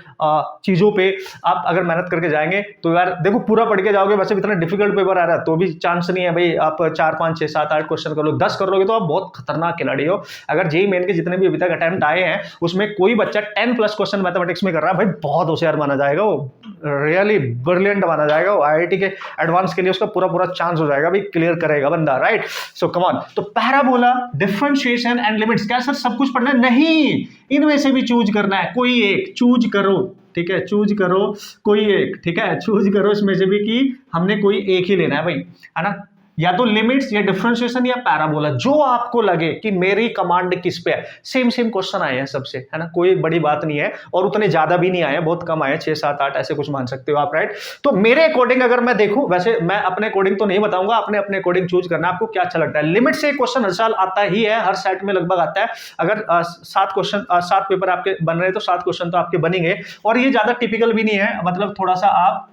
चीजों पे आप अगर मेहनत करके जाएंगे तो यार देखो, पूरा पढ़ के जाओगे, वैसे भी इतना डिफिकल्ट पेपर आ रहा है तो भी चांस नहीं है भाई, आप 4 5 6 7 8 क्वेश्चन कर लो, 10 कर लोगे तो आप बहुत खतरनाक खिलाड़ी हो। अगर जेईई मेन के जितने भी अभी तक अटेम्प्ट आए हैं, उसमें कोई बच्चा 10 प्लस क्वेश्चन मैथमेटिक्स में कर रहा है, भाई बहुत होशियार माना जाएगा, वो रियली ब्रिलियंट माना जाएगा, वो आईआईटी के एडवांस के लिए उसका पूरा पूरा चांस हो जाएगा, भाई क्लियर करेगा बंदा, राइट? So come on. तो पैराबोला, डिफरेंशिएशन एंड लिमिट्स, क्या सर सब कुछ पढ़ना है? नहीं, इनमें से भी चूज करना है, कोई एक चूज करो, ठीक है? चूज करो कोई एक, ठीक है? चूज करो इसमें से भी कि हमने कोई एक ही लेना है भाई, है ना? या तो लिमिट्स या डिफरेंशिएशन या पैराबोला, जो आपको लगे कि मेरी कमांड किस पे है। सेम सेम क्वेश्चन आए हैं सबसे, है ना? कोई बड़ी बात नहीं है, और उतने ज्यादा भी नहीं आए, बहुत कम आए, 6 7 8 ऐसे कुछ मान सकते हो आप, राइट? तो मेरे अकॉर्डिंग अगर मैं देखूं, वैसे मैं अपने अकॉर्डिंग तो नहीं बताऊंगा, अपने अपने अकॉर्डिंग चूज करना, आपको क्या अच्छा लगता है। लिमिट से क्वेश्चन हर साल आता ही है, हर सेट में लगभग आता है। अगर 7 पेपर आपके बन रहे हैं तो 7 क्वेश्चन तो आपके बनेंगे, और ये ज्यादा टिपिकल भी नहीं है, मतलब थोड़ा सा आप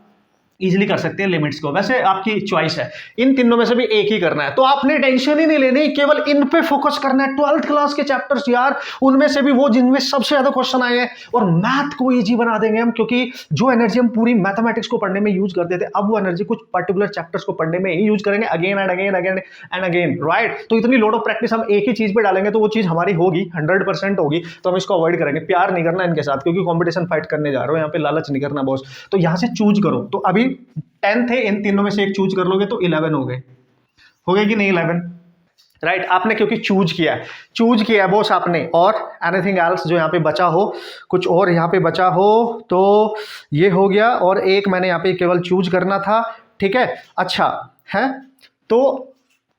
इजीली कर सकते हैं लिमिट्स को, वैसे आपकी चॉइस है, इन तीनों में से भी एक ही करना है। तो आपने टेंशन ही नहीं लेनी, केवल इन पे फोकस करना है। 12th क्लास के चैप्टर्स यार, उनमें से भी वो जिनमें सबसे ज्यादा क्वेश्चन आए हैं, और मैथ को इजी बना देंगे हम, क्योंकि जो एनर्जी हम पूरी मैथमेटिक्स को पढ़ने में यूज करते थे, अब वो एनर्जी कुछ पर्टिकुलर चैप्टर्स को पढ़ने में ही यूज करेंगे, again and again again and again, right. तो इतनी लोड ऑफ प्रैक्टिस हम एक ही चीज पे डालेंगे तो वो चीज हमारी होगी 100% होगी, तो हम इसको अवॉइड करेंगे। प्यार नहीं करना इनके साथ, क्योंकि कॉम्पिटिशन फाइट करने जा रहे हो, यहाँ पे लालच नहीं करना बॉस। तो यहां से चूज करो। तो अभी 10 थे, इन तीनों में से एक चूज कर लोगे तो 11 हो गए कि नहीं 11, राइट। आपने क्योंकि चूज किया है बॉस आपने, और एनीथिंग एल्स जो यहाँ पे बचा हो, कुछ और यहाँ पे बचा हो तो ये हो गया, और एक मैंने यहाँ पे केवल चूज करना था, ठीक है। अच्छा है, तो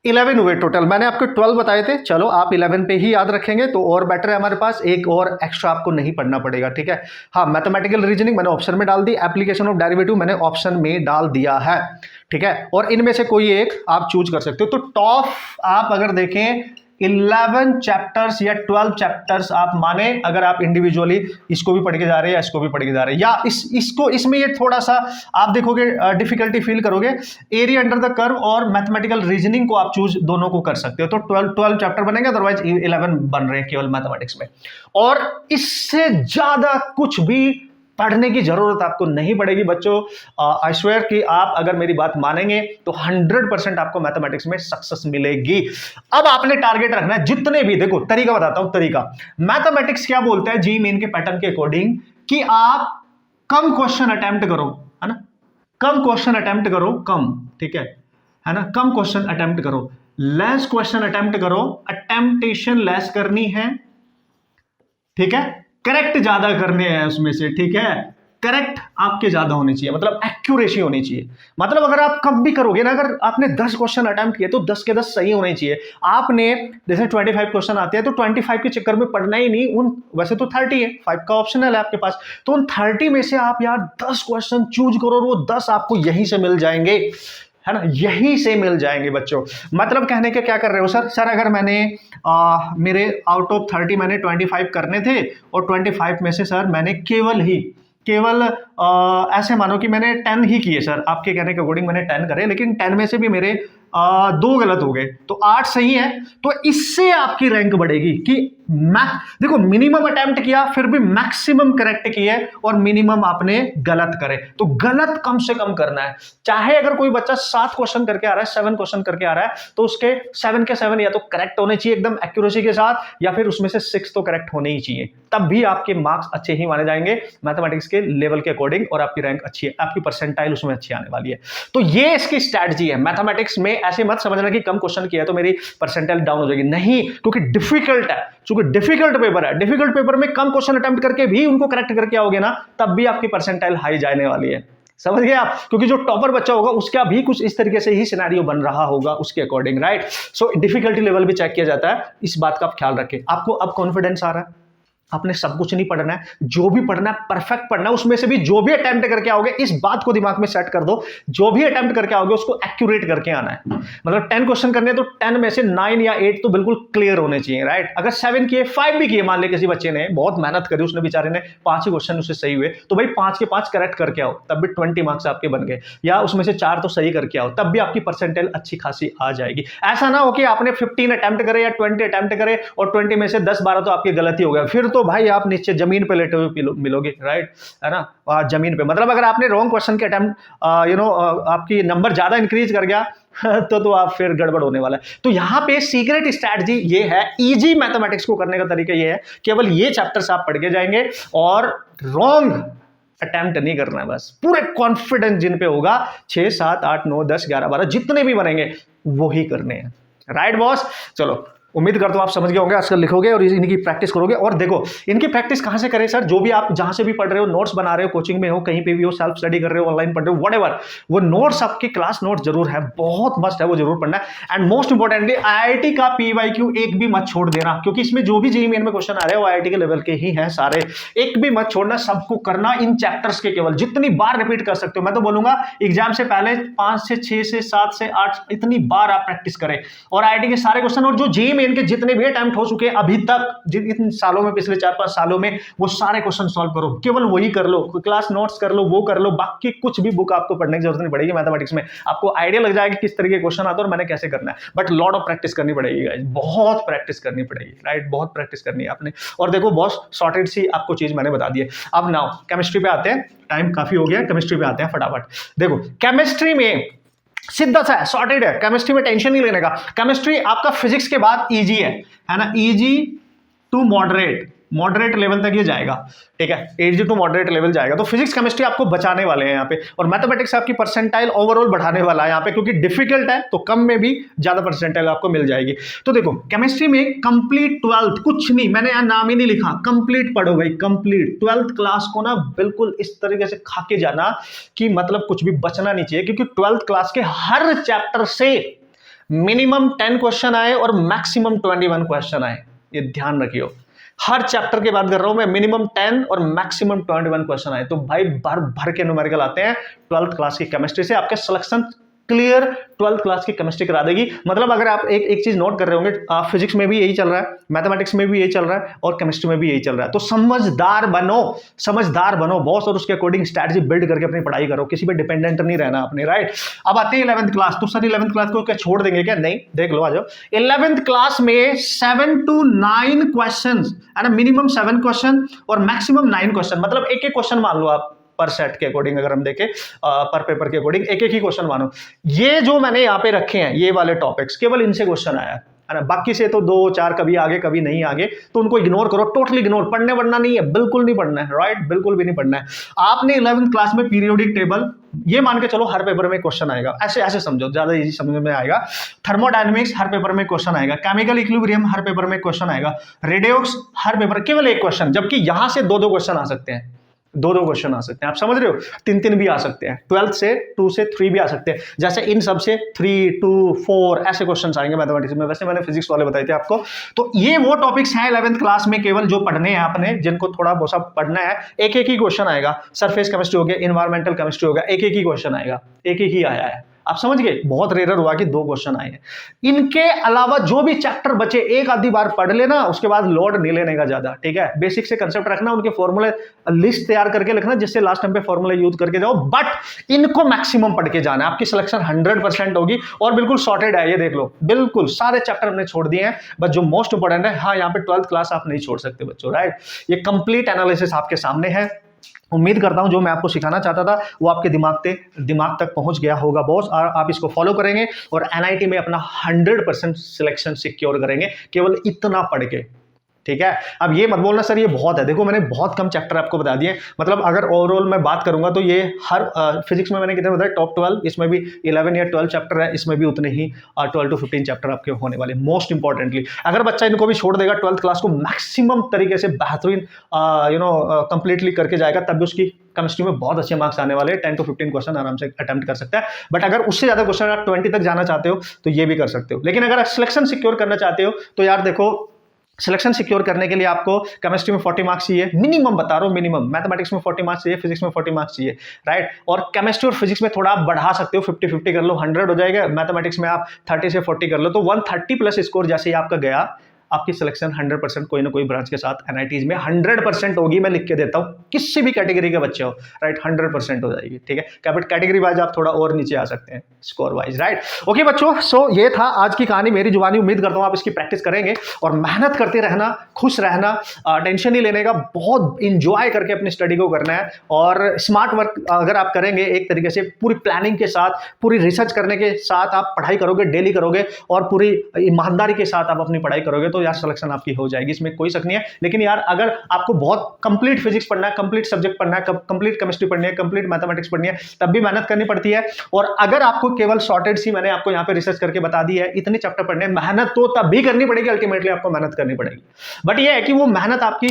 11 हुए टोटल, मैंने आपको 12 बताए थे, चलो आप 11 पे ही याद रखेंगे तो और बेटर है हमारे पास, एक और एक्स्ट्रा आपको नहीं पढ़ना पड़ेगा, ठीक है। हाँ, मैथमेटिकल रीजनिंग मैंने ऑप्शन में डाल दी, एप्लीकेशन ऑफ डेरिवेटिव मैंने ऑप्शन में डाल दिया है, ठीक है। और इनमें से कोई एक आप चूज कर सकते हो। तो टॉप आप अगर देखें 11 चैप्टर्स या 12 चैप्टर्स आप माने, अगर आप इंडिविजुअली इसको भी पढ़ के जा रहे हैं या इसको भी पढ़ के जा रहे हैं, या इसको इसमें ये थोड़ा सा आप देखोगे डिफिकल्टी फील करोगे, एरिया अंडर द कर्व और मैथमेटिकल रीजनिंग को आप चूज दोनों को कर सकते हो। तो 12 चैप्टर बनेंगे, अदरवाइज 11 बन रहे हैं केवल मैथमेटिक्स में। और इससे ज्यादा कुछ भी पढ़ने की जरूरत आपको नहीं पड़ेगी बच्चों। आई स्वेयर कि आप अगर मेरी बात मानेंगे तो 100% आपको मैथमेटिक्स में सक्सेस मिलेगी। अब आपने टारगेट रखना है जितने भी, देखो तरीका बताता हूं, तरीका मैथमेटिक्स क्या बोलता है जी मेन के पैटर्न के अकॉर्डिंग, कि आप कम क्वेश्चन अटेम्प्ट करो, है ना, कम क्वेश्चन अटेम्प्ट करो, कम, ठीक है ना, कम क्वेश्चन अटेम्प्ट करो, लेस क्वेश्चन अटेम्प्ट करो, अटेम्प्टेशन लेस करनी है, ठीक है, करेक्ट ज्यादा करने हैं उसमें से, ठीक है, करेक्ट आपके ज्यादा होने चाहिए, मतलब एक्यूरेसी होनी चाहिए। मतलब अगर आप कम भी करोगे ना, अगर आपने 10 क्वेश्चन अटेम्प्ट किए तो 10 के 10 सही होने चाहिए। आपने जैसे 25 क्वेश्चन आते हैं तो 25 के चक्कर में पढ़ना ही नहीं, उन वैसे तो 30 है, 5 का ऑप्शनल है आपके पास, तो उन 30 में से आप यार 10 क्वेश्चन चूज करो, और वो 10 आपको यहीं से मिल जाएंगे, है ना, यहीं से मिल जाएंगे बच्चों। मतलब कहने के क्या कर रहे हो सर अगर मैंने मेरे आउट ऑफ 30 मैंने 25 करने थे, और 25 में से सर मैंने केवल ऐसे मानो कि मैंने 10 ही किए सर, आपके कहने के अकॉर्डिंग मैंने 10 करे, लेकिन 10 में से भी मेरे 2 गलत हो गए, तो 8 सही है। तो इससे आपकी रैंक बढ़ेगी कि देखो मिनिमम अटेम्प्ट किया, फिर भी मैक्सिमम करेक्ट किए, और मिनिमम आपने गलत करे, तो गलत कम से कम करना है। चाहे अगर कोई बच्चा 7 क्वेश्चन करके आ रहा है, 7 क्वेश्चन करके आ रहा है, तो उसके 7 के 7 या तो करेक्ट होने चाहिए एकदम एक्यूरेसी के साथ, या फिर उसमें से 6 तो करेक्ट होने ही चाहिए, तब भी आपके मार्क्स अच्छे ही माने जाएंगे मैथमेटिक्स के लेवल के अकॉर्डिंग, और आपकी रैंक अच्छी है, आपकी परसेंटाइल उसमें अच्छी आने वाली है। तो ये इसकी स्ट्रैटेजी है मैथमेटिक्स में। ऐसे मत समझना कि कम क्वेश्चन किया तो मेरी परसेंटाइल डाउन हो जाएगी, नहीं, क्योंकि डिफिकल्ट है, क्योंकि डिफिकल्ट पेपर है, डिफिकल्ट पेपर में कम क्वेश्चन अटेम्प्ट करके भी उनको करेक्ट करके आओगे ना, तब भी आपकी परसेंटाइल हाई जाने वाली है, समझ गए आप, क्योंकि जो टॉपर बच्चा होगा उसका भी कुछ इस तरीके से ही सिनेरियो बन रहा होगा उसके अकॉर्डिंग, राइट। सो डिफिकल्टी लेवल भी चेक किया जाता है, इस बात का आप ख्याल रखें। आपको अब कॉन्फिडेंस आ रहा है, आपने सब कुछ नहीं पढ़ना है, जो भी पढ़ना है परफेक्ट पढ़ना है, उसमें से भी जो भी अटेम्प्ट करके आओगे, इस बात को दिमाग में सेट कर दो, जो भी अटेम्प्ट करके आओगे उसको एक्यूरेट करके आना है। मतलब 10 क्वेश्चन करने तो 10 में से 9 या 8 तो बिल्कुल क्लियर होने चाहिए, राइट। अगर 7 किए, 5 भी किए, मान ले किसी बच्चे ने बहुत मेहनत करी, उसने बेचारे ने 5 ही क्वेश्चन उससे सही हुए, तो भाई 5 के 5 करेक्ट करके आओ, तब भी 20 मार्क्स आपके बन गए, या उसमें से 4 तो सही करके आओ, तब भी आपकी परसेंटाइल अच्छी खासी आ जाएगी। ऐसा ना हो कि आपने 15 अटेम्प्ट करे या 20 अटेम्प्ट करे और 20 में से 10-12 तो आपकी गलती हो गया, फिर तो भाई आप नीचे जमीन पे लेटे हुए मिलोगे, राइट, है ना, जमीन पे। मतलब अगर आपने रॉन्ग क्वेश्चन के अटेम्प्ट आपकी नंबर ज्यादा इंक्रीज कर गया तो आप फिर गड़बड़ होने वाला है। तो यहां पे सीक्रेट स्ट्रैटेजी ये है, इजी मैथमेटिक्स को करने का तरीका ये है, केवल ये चैप्टर्स आप पढ़ के जाएंगे और रॉन्ग अटेम्प्ट नहीं करना है, बस पूरे कॉन्फिडेंस जिन पे होगा 6, 7, 8, 9, 10, 11, 12 जितने भी बनेंगे वो ही करने हैं, राइट बॉस। चलो उम्मीद करता हूं आप समझ गए होंगे, आजकल लिखोगे और इनकी प्रैक्टिस करोगे। और देखो इनकी प्रैक्टिस कहां से करें सर, जो भी आप जहां से भी पढ़ रहे हो, नोट्स बना रहे हो, कोचिंग में हो, कहीं पे भी हो, सेल्फ स्टडी कर रहे हो, ऑनलाइन पढ़ रहे हो, व्हाटएवर, वो नोट्स आपके क्लास नोट्स जरूर है, बहुत मस्ट है, वो जरूर पढ़ना है। एंड मोस्ट इंपॉर्टेंटली आईआईटी का पीवाईक्यू एक भी मत छोड़ देना, क्योंकि इसमें जो भी जेईई मेन में क्वेश्चन आ रहे हैं वो आईआईटी के लेवल के ही हैं सारे, एक भी मत छोड़ना, सबको करना इन चैप्टर्स के, केवल जितनी बार रिपीट कर सकते हो। मैं तो बोलूंगा एग्जाम से पहले 5 से 6 से 7 से 8 इतनी बार आप प्रैक्टिस करें, और आईआईटी के सारे क्वेश्चन, और जो जेईई मेन के जितने भी अटेम्प्ट हो चुके हैं अभी तक, जिन सालों में, पिछले 4-5 सालों में, वो सारे क्वेश्चन सॉल्व करो, केवल वही कर लो, क्लास नोट्स कर लो, वो कर लो, बाकी कुछ भी बुक आपको पढ़ने की जरूरत नहीं पड़ेगी। मैथमेटिक्स में आपको आइडिया लग जाएगा किस तरीके के क्वेश्चन आते हैं और मैंने कैसे करना है, बट लॉट ऑफ प्रैक्टिस करनी पड़ेगी गाइस, बहुत प्रैक्टिस करनी पड़ेगी, राइट, बहुत प्रैक्टिस करनी है आपने। और देखो बहुत सॉर्टेड सी आपको चीज मैंने बता दी है। अब नाउ केमिस्ट्री पे आते हैं, टाइम काफी हो गया, केमिस्ट्री पे आते हैं फटाफट। देखो केमिस्ट्री में सीधा सा है, सॉर्टेड है, केमिस्ट्री में टेंशन नहीं लेने का। केमिस्ट्री आपका फिजिक्स के बाद इजी है ना, इजी टू मॉडरेट लेवल तक ये जाएगा, ठीक है, इजी टू मॉडरेट लेवल जाएगा। तो फिजिक्स केमिस्ट्री आपको बचाने वाले हैं यहाँ पे, और मैथमेटिक्स आपकी परसेंटाइल ओवरऑल बढ़ाने वाला है यहाँ पे, क्योंकि डिफिकल्ट है तो कम में भी ज्यादा परसेंटाइल आपको मिल जाएगी। तो देखो केमिस्ट्री में कंप्लीट 12th, कुछ नहीं, मैंने यहाँ नाम ही नहीं लिखा, कंप्लीट पढ़ो भाई, कंप्लीट 12th क्लास को ना बिल्कुल इस तरीके से खा के जाना कि मतलब कुछ भी बचना नहीं चाहिए, क्योंकि 12th क्लास के हर चैप्टर से मिनिमम 10 क्वेश्चन आए और मैक्सिमम 21 क्वेश्चन आए, ये ध्यान रखियो। हर चैप्टर की बात कर रहा हूं मैं, मिनिमम 10 और मैक्सिमम 21 क्वेश्चन आए, तो भाई भर भर के न्यूमेरिकल आते हैं 12th क्लास की केमिस्ट्री से। आपके सिलेक्शन क्लियर 12th क्लास की केमिस्ट्री करा देगी। मतलब अगर आप एक चीज नोट कर रहे होंगे, फिजिक्स में भी यही चल रहा है, मैथमेटिक्स में भी यही चल रहा है और केमिस्ट्री में भी यही चल रहा है, तो समझदार बनो बॉस, और उसके अकॉर्डिंग स्ट्रैटेजी बिल्ड करके अपनी पढ़ाई करो, किसी पे डिपेंडेंट नहीं रहना अपने, राइट। अब आते हैं 11th क्लास, तो सर 11th क्लास को क्या छोड़ देंगे क्या? नहीं, देख लो, आ जाओ। 11th क्लास में 7 to 9 क्वेश्चन है ना, मिनिमम 7 क्वेश्चन और मैक्सिमम 9 क्वेश्चन, मतलब एक क्वेश्चन मान लो आप पर सेट के अकॉर्डिंग, अगर हम देखें पर पेपर के अकॉर्डिंग एक ही क्वेश्चन मानो। ये जो मैंने यहाँ पे रखे हैं ये वाले टॉपिक्स, केवल इनसे क्वेश्चन आया है ना, बाकी से तो 2-4 कभी आगे कभी नहीं आगे, तो उनको इग्नोर करो, टोटली इग्नोर, पढ़ने वढ़ना नहीं है, बिल्कुल नहीं पढ़ना है, राइट, बिल्कुल भी नहीं पढ़ना है। आपने 11th क्लास में पीरियोडिक टेबल, ये मान के चलो हर पेपर में क्वेश्चन आएगा, ऐसे समझो, ज्यादा इजी समझ में आएगा। थर्मोडायनेमिक्स हर पेपर में क्वेश्चन आएगा, केमिकल इक्विलिब्रियम हर पेपर में क्वेश्चन आएगा, रेडियोक्स हर पेपर केवल एक क्वेश्चन, जबकि यहां से 2-2 क्वेश्चन आ सकते हैं, 2-2 क्वेश्चन आ सकते हैं, आप समझ रहे हो, 3-3 भी आ सकते हैं, 12th से 2 से 3 भी आ सकते हैं, जैसे इन सब से 3, 2, 4 ऐसे क्वेश्चन आएंगे मैथमेटिक्स में। वैसे मैंने फिजिक्स वाले बताए थे आपको। तो ये वो टॉपिक्स हैं 11th क्लास में केवल जो पढ़ने हैं आपने, जिनको थोड़ा बहुत सा पढ़ना है। एक ही क्वेश्चन आएगा, सरफेस केमिस्ट्री हो गया, इन्वायरमेंटल केमिस्ट्री हो गया, एक ही क्वेश्चन आएगा, एक ही आया है, आप समझ गए, बहुत रेयर हुआ कि 2 क्वेश्चन आए हैं। इनके अलावा जो भी चैप्टर बचे एक आधी बार पढ़ लेना, उसके बाद लोड नहीं लेने का ज्यादा, ठीक है, बेसिक से कंसेप्ट रखना, उनके फॉर्मूले लिस्ट तैयार करके लिखना, जिससे लास्ट टाइम पे फॉर्मूला यूज करके जाओ, बट इनको मैक्सिमम पढ़ के जाना है, आपकी सिलेक्शन 100% होगी और बिल्कुल सॉर्टेड है। ये देख लो, बिल्कुल सारे चैप्टर हमने छोड़ दिए हैं, बस जो मोस्ट इंपॉर्टेंट है, हाँ यहाँ पे 12th क्लास आप नहीं छोड़ सकते बच्चों, राइट। ये कंप्लीट एनालिसिस आपके सामने है। उम्मीद करता हूं जो मैं आपको सिखाना चाहता था वो आपके दिमाग तक पहुंच गया होगा बॉस, और आप इसको फॉलो करेंगे और एनआईटी में अपना 100% सिलेक्शन सिक्योर करेंगे, केवल इतना पढ़ के, ठीक है। अब ये मत बोलना सर ये बहुत है, देखो मैंने बहुत कम चैप्टर आपको बता दिए, मतलब अगर ओवरऑल मैं बात करूंगा तो ये हर फिजिक्स में मैंने कितने बताया, टॉप 12, इसमें भी 11 या 12 चैप्टर है, इसमें भी उतने ही 12 to 15 चैप्टर आपके होने वाले। मोस्ट इंपॉर्टेंटली अगर बच्चा इनको भी छोड़ देगा, 12th क्लास को मैक्सिमम तरीके से बेहतरीन कंप्लीटली करके जाएगा, तब भी उसकी केमिस्ट्री में बहुत अच्छे मार्क्स आने वाले, 10 to 15 क्वेश्चन आराम से अटेम्प्ट कर सकता है। बट अगर उससे ज्यादा क्वेश्चन आप 20 तक जाना चाहते हो तो ये भी कर सकते हो, लेकिन अगर आप सिलेक्शन सिक्योर करना चाहते हो तो यार देखो, सिलेक्शन सिक्योर करने के लिए आपको केमिस्ट्री में 40 मार्क्स चाहिए मिनिमम, बता रहा हूं मिनिमम, मैथमेटिक्स में 40 मार्क्स चाहिए, फिजिक्स में 40 मार्क्स चाहिए, राइट। और केमिस्ट्री और फिजिक्स में थोड़ा आप बढ़ा सकते हो, 50-50 कर लो, 100 हो जाएगा। मैथमेटिक्स में आप 30 से 40 कर लो, तो 130 प्लस स्कोर जैसे ही आपका गया, आपकी सिलेक्शन 100% कोई ना कोई ब्रांच के साथ एनआईटीज में 100% होगी, मैं लिख के देता हूं, किसी भी कैटेगरी के बच्चे हो, राइट, 100% हो जाएगी, ठीक है। बट कैटेगरी वाइज आप थोड़ा और नीचे आ सकते हैं स्कोर वाइज, राइट। ओके बच्चों, सो ये था आज की कहानी, मेरी जुबानी। उम्मीद करता हूं आप इसकी प्रैक्टिस करेंगे और मेहनत करते रहना, खुश रहना, टेंशन नहीं लेने का, बहुत इंजॉय करके अपनी स्टडी को करना है। और स्मार्ट वर्क अगर आप करेंगे एक तरीके से, पूरी प्लानिंग के साथ, पूरी रिसर्च करने के साथ आप पढ़ाई करोगे, डेली करोगे, और पूरी ईमानदारी के साथ आप अपनी पढ़ाई करोगे, तो यार सिलेक्शन आपकी हो जाएगी, इसमें कोई शक नहीं है। लेकिन यार अगर आपको बहुत कंप्लीट फिजिक्स पढ़ना है, कंप्लीट सब्जेक्ट पढ़ना है, कंप्लीट केमिस्ट्री पढ़नी है, कंप्लीट मैथमेटिक्स पढ़नी है, तब भी मेहनत करनी पड़ती है। और अगर आपको केवल शॉर्टेड सी मैंने आपको यहाँ पे रिसर्च करके बता दी है, इतने चैप्टर पढ़ने, मेहनत तो तब भी करनी पड़ेगी, अल्टीमेटली आपको मेहनत करनी पड़ेगी। बट ये है कि वो मेहनत आपकी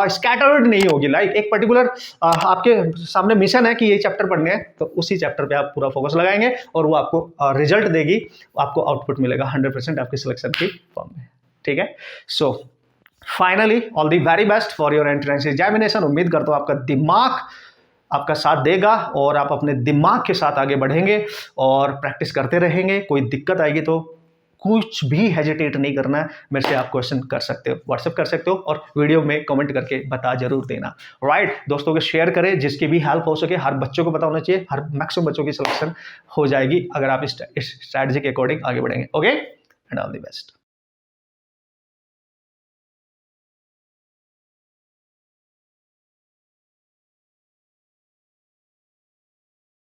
स्कैटर्ड नहीं होगी, लाइक एक पर्टिकुलर आपके सामने मिशन है कि ये चैप्टर पढ़ने हैं, तो उसी चैप्टर पे आप पूरा फोकस लगाएंगे और वो आपको रिजल्ट देगी, आपको आउटपुट मिलेगा 100% आपकी सिलेक्शन की फॉर्म में, ठीक है। So finally all the very best for your entrance examination. उम्मीद करता हूं आपका दिमाग आपका साथ देगा और आप अपने दिमाग के साथ आगे बढ़ेंगे और प्रैक्टिस करते रहेंगे। कोई दिक्कत आएगी तो कुछ भी हेजिटेट नहीं करना है, मेरे से आप क्वेश्चन कर सकते हो, व्हाट्सएप कर सकते हो और वीडियो में कमेंट करके बता जरूर देना। राइट, दोस्तों को शेयर करें जिसकी भी हेल्प हो सके। हर बच्चों को पता होना चाहिए, हर मैक्सिमम बच्चों की सिलेक्शन हो जाएगी अगर आप इस स्ट्रैटेजी के अकॉर्डिंग आगे बढ़ेंगे। Okay, and all the best.